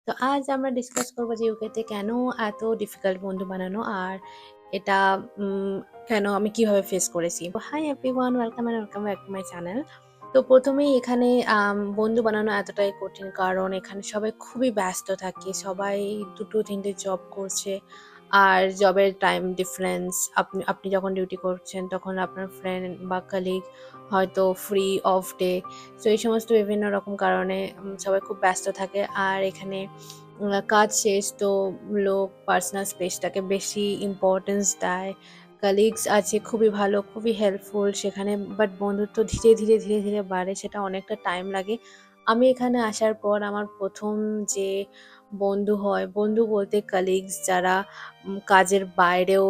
তো আজ আমরা ডিসকাস করবো যে ইউকেতে কেন এত ডিফিকাল্ট বন্ধু বানানো আর এটা কেন আমি কিভাবে ফেস করেছি। Hi everyone, welcome back to my channel. তো প্রথমেই এখানে বন্ধু বানানো এতটাই কঠিন কারণ এখানে সবাই খুবই ব্যস্ত থাকে, সবাই দুটো তিনটে জব করছে আর জবের টাইম ডিফারেন্স। আপনি আপনি যখন ডিউটি করছেন তখন আপনার ফ্রেন্ড বা কালিগ হয়তো ফ্রি অফ ডে। তো এই সমস্ত বিভিন্ন রকম কারণে সবাই খুব ব্যস্ত থাকে। আর এখানে কাজ শেষ তো লোক পার্সোনাল স্পেসটাকে বেশি ইম্পর্টেন্স দেয়। কালিগস আছে খুবই ভালো, খুবই হেল্পফুল সেখানে, বাট বন্ধুত্ব ধীরে ধীরে বাড়ে, সেটা অনেকটা টাইম লাগে। আমি এখানে আসার পর আমার প্রথম যে বন্ধু হয়, বন্ধু বলতে কালিগস যারা কাজের বাইরেও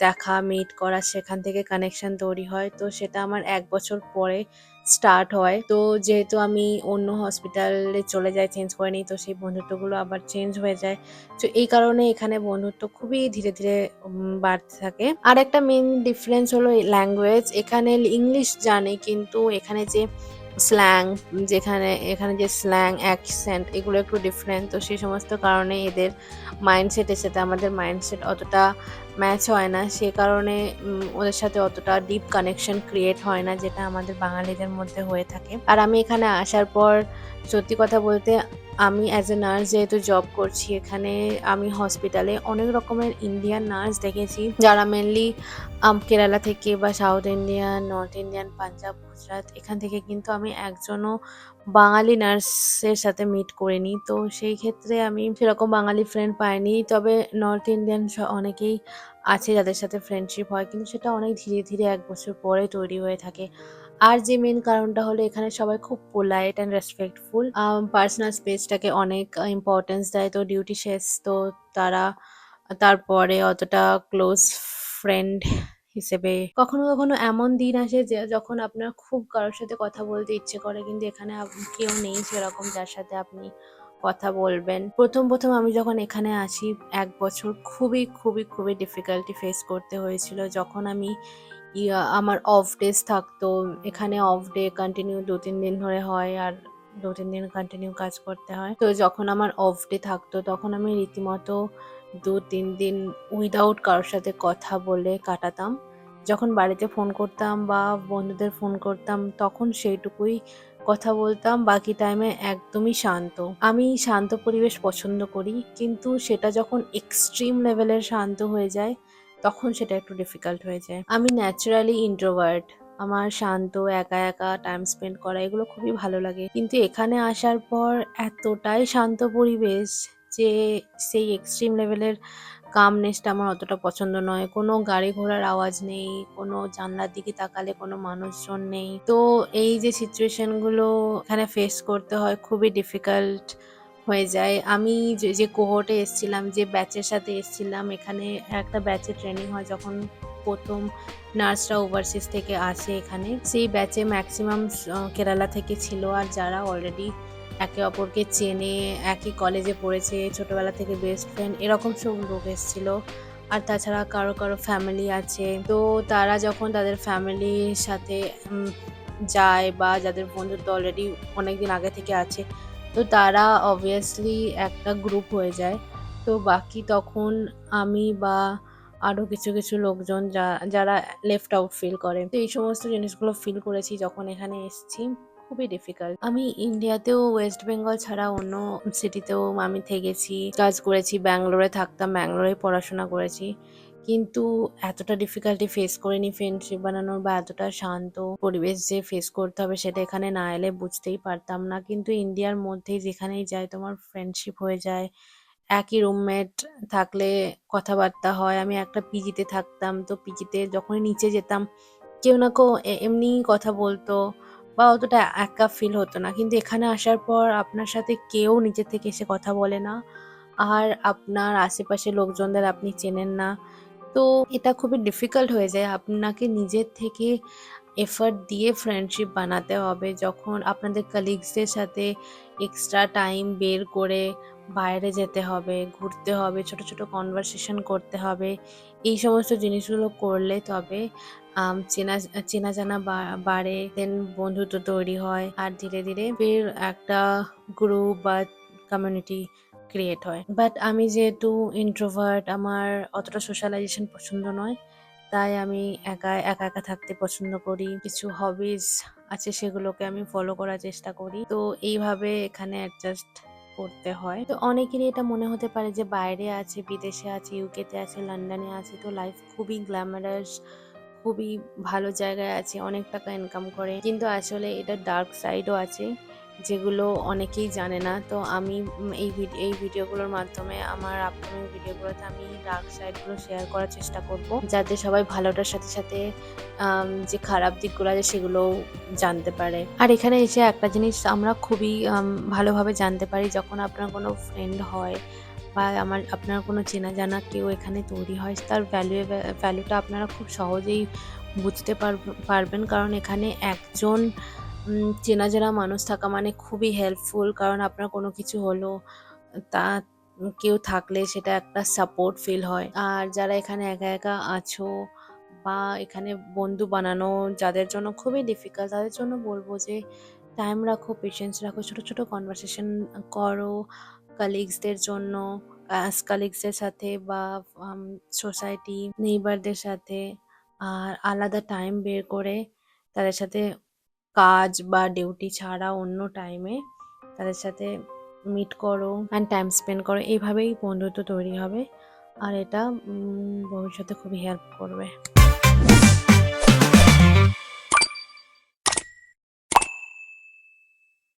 দেখা মিট করা, সেখান থেকে কানেকশন তৈরি হয়। তো সেটা আমার ১ বছর পরে স্টার্ট হয়। তো যেহেতু আমি অন্য হসপিটালে চলে যাই, চেঞ্জ করে নিই, তো সেই বন্ধুত্বগুলো আবার চেঞ্জ হয়ে যায়। তো এই কারণে এখানে বন্ধুত্ব খুবই ধীরে ধীরে বাড়তে থাকে। আর একটা মেইন ডিফারেন্স হলো ল্যাঙ্গুয়েজ। এখানে ইংলিশ জানে, কিন্তু এখানে যে স্ল্যাং, এখানে যে স্ল্যাং, অ্যাকসেন্ট, এগুলো একটু ডিফারেন্ট। তো সেই সমস্ত কারণে এদের মাইন্ডসেটের সাথে আমাদের মাইন্ডসেট অতটা ম্যাচ হয় না। সে কারণে ওদের সাথে অতটা ডিপ কানেকশন ক্রিয়েট হয় না, যেটা আমাদের বাঙালিদের মধ্যে হয়ে থাকে। আর আমি এখানে আসার পর সত্যি কথা বলতে, আমি অ্যাজ এ নার্স যেহেতু জব করছি এখানে, আমি হসপিটালে অনেক রকমের ইন্ডিয়ান নার্স দেখেছি যারা মেনলি কেরালা থেকে বা south Indian, north Indian, Punjab, Gujarat, এখান থেকে, কিন্তু আমি একজনও বাঙালি নার্সের সাথে মিট করিনি। তো সেই ক্ষেত্রে আমি সেরকম বাঙালি ফ্রেন্ড পাইনি। তবে নর্থ ইন্ডিয়ান অনেকেই আছে যাদের সাথে ফ্রেন্ডশিপ হয়, কিন্তু সেটা অনেক ধীরে ধীরে ১ বছর পরে তৈরি হয়ে থাকে। আর যে মেন কারণটা হলো এখানে সবাই খুব পোলাইট অ্যান্ড রেসপেক্টফুল, পার্সোনাল স্পেসটাকে অনেক ইম্পর্টেন্স দেয়। তো ডিউটি শেষ তো তারা তারপরে অতটা ক্লোজ ফ্রেন্ড হিসেবে, কখনো কখনো এমন দিন আসে যে যখন আপনার খুব কারোর সাথে কথা বলতে ইচ্ছে করে, কিন্তু এখানে কেউ নেই সেরকম যার সাথে আপনি কথা বলবেন। প্রথম আমি যখন এখানে আসি ১ বছর খুবই ডিফিকাল্টি ফেস করতে হয়েছিল। যখন আমি আমার অফ ডেজ থাকতো, এখানে অফ ডে কন্টিনিউ ২-৩ দিন ধরে হয় আর ২-৩ দিন কন্টিনিউ কাজ করতে হয়। তো যখন আমার অফ ডে থাকতো তখন আমি রীতিমতো ২-৩ দিন উইদাউট কারোর সাথে কথা বলে কাটাতাম। যখন বাড়িতে ফোন করতাম বা বন্ধুদের ফোন করতাম তখন সেইটুকুই কথা বলতাম, বাকি টাইমে একদমই শান্ত। আমি শান্ত পরিবেশ পছন্দ করি, কিন্তু সেটা যখন এক্সট্রিম লেভেলের শান্ত হয়ে যায় তখন সেটা একটু ডিফিকাল্ট হয়ে যায়। আমি ন্যাচারালি ইন্ট্রোভার্ট। আমার শান্ত একা টাইম স্পেন্ড করা এগুলো খুবই ভালো লাগে। কিন্তু এখানে আসার পর এতটাই শান্ত পরিবেশ যে সেই এক্সট্রিম লেভেলের কামনেসটা আমার অতটা পছন্দ নয়। কোনো গাড়ি ঘোড়ার আওয়াজ নেই, কোনো জানলার দিকে তাকালে কোনো মানুষজন নেই। তো এই যে সিচুয়েশন গুলো এখানে ফেস করতে হয় খুবই ডিফিকাল্ট হয়ে যায়। আমি যে কোহোর্টে এসছিলাম, যে ব্যাচের সাথে এসছিলাম, এখানে একটা ব্যাচে ট্রেনিং হয় যখন প্রথম নার্সরা ওভারসিজ থেকে আসে এখানে। সেই ব্যাচে ম্যাক্সিমাম কেরালা থেকে ছিল, আর যারা অলরেডি একে অপরকে চেনে, একই কলেজে পড়েছে, ছোটবেলা থেকে বেস্ট ফ্রেন্ড, এরকম সব লোক এসেছিল। আর তাছাড়া কারো ফ্যামিলি আছে। তো তারা যখন তাদের ফ্যামিলির সাথে যায় বা যাদের বন্ধুত্ব অলরেডি অনেকদিন আগে থেকে আছে, তো তারা অবভিয়াসলি একটা গ্রুপ হয়ে যায়। তো বাকি তখন আমি বা আরো কিছু লোকজন যারা লেফট আউট ফিল করে। তো এই সমস্ত জিনিসগুলো ফিল করেছি যখন এখানে এসেছি। খুবই ডিফিকাল্ট। আমি ইন্ডিয়াতেও ওয়েস্ট বেঙ্গল ছাড়া অন্য সিটিতেও আমি থেকেছি, কাজ করেছি। ব্যাঙ্গালোরে থাকতাম, ব্যাঙ্গালোরে পড়াশোনা করেছি, কিন্তু এতটা ডিফিকাল্টি ফেস করিনি ফ্রেন্ডশিপ বানানোর, বা এতটা শান্ত পরিবেশ যে ফেস করতে হবে সেটা এখানে না এলে বুঝতেই পারতাম না। কিন্তু ইন্ডিয়ার মধ্যেই যেখানেই যাই তোমার ফ্রেন্ডশিপ হয়ে যায়, একই রুমমেট থাকলে কথাবার্তা হয়। আমি একটা পিজিতে থাকতাম, তো পিজিতে যখনই নিচে যেতাম কেউ না কেউ এমনিই কথা বলতো বা অতটা একা ফিল হতো না। কিন্তু এখানে আসার পর আপনার সাথে কেউ নিচে থেকে এসে কথা বলে না, আর আপনার আশেপাশে লোকজনদের আপনি চেনেন না। তো এটা খুবই ডিফিকাল্ট হয়ে যায়। আপনাকে নিজের থেকে এফর্ট দিয়ে ফ্রেন্ডশিপ বানাতে হবে। যখন আপনাদের কালিগসদের সাথে এক্সট্রা টাইম বের করে বাইরে যেতে হবে, ঘুরতে হবে, ছোট কনভারসেশন করতে হবে। এই সমস্ত জিনিসগুলো করলে তবে চেনা চেনা জানা বাড়ে, দেন বন্ধুত্ব তৈরি হয়। আর ধীরে ধীরে ফির একটা গ্রুপ বা কমিউনিটি ক্রিয়েট হয়। বাট আমি যেহেতু ইন্ট্রোভার্ট, আমার অতটা সোশ্যালাইজেশন পছন্দ নয়, তাই আমি একা একা থাকতে পছন্দ করি। কিছু হবিজ আছে সেগুলোকে আমি ফলো করার চেষ্টা করি। তো এইভাবে এখানে অ্যাডজাস্ট করতে হয়। তো অনেকেরই এটা মনে হতে পারে যে বাইরে আছে, বিদেশে আছে, ইউকেতে আছে, লন্ডনে আছে, তো লাইফ খুবই গ্ল্যামারাস, খুবই ভালো জায়গায় আছে, অনেক টাকা ইনকাম করে। কিন্তু আসলে এটার ডার্ক সাইডও আছে, যেগুলো অনেকেই জানে না। তো আমি এই ভিডিওগুলোর মাধ্যমে, আমার আপকামিং ভিডিওগুলোতে আমি ডার্ক সাইডগুলো শেয়ার করার চেষ্টা করব, যাতে সবাই ভালোটার সাথে সাথে যে খারাপ দিকগুলো আছে সেগুলোও জানতে পারে। আর এখানে এসে একটা জিনিস আমরা খুবই ভালোভাবে জানতে পারি, যখন আপনার কোনো ফ্রেন্ড হয় বা আপনার কোনো চেনা জানা কেউ এখানে তৈরি হয়, তার ভ্যালুটা আপনারা খুব সহজেই বুঝতে পারবেন। কারণ এখানে একজন চেনা জানা মানুষ থাকা মানে খুবই হেল্পফুল। কারণ আপনার কোনো কিছু হলো, তা কেউ থাকলে সেটা একটা সাপোর্ট ফিল হয়। আর যারা এখানে একা আছো বা এখানে বন্ধু বানানো যাদের জন্য খুবই ডিফিকাল্ট, তাদের জন্য বলবো যে টাইম রাখো, পেশেন্স রাখো, ছোট কনভারসেশন করো কালিগসদের জন্য, কালিগসদের সাথে বা সোসাইটি নেইবারদের সাথে। আর আলাদা টাইম বের করে তাদের সাথে কাজ বা ডিউটি ছাড়া অন্য টাইমে তাদের সাথে মিট করো অ্যান্ড টাইম স্পেন্ড করো। এইভাবেই বন্ধুত্ব তৈরি হবে, আর এটা ভবিষ্যতে খুবই হেল্প করবে।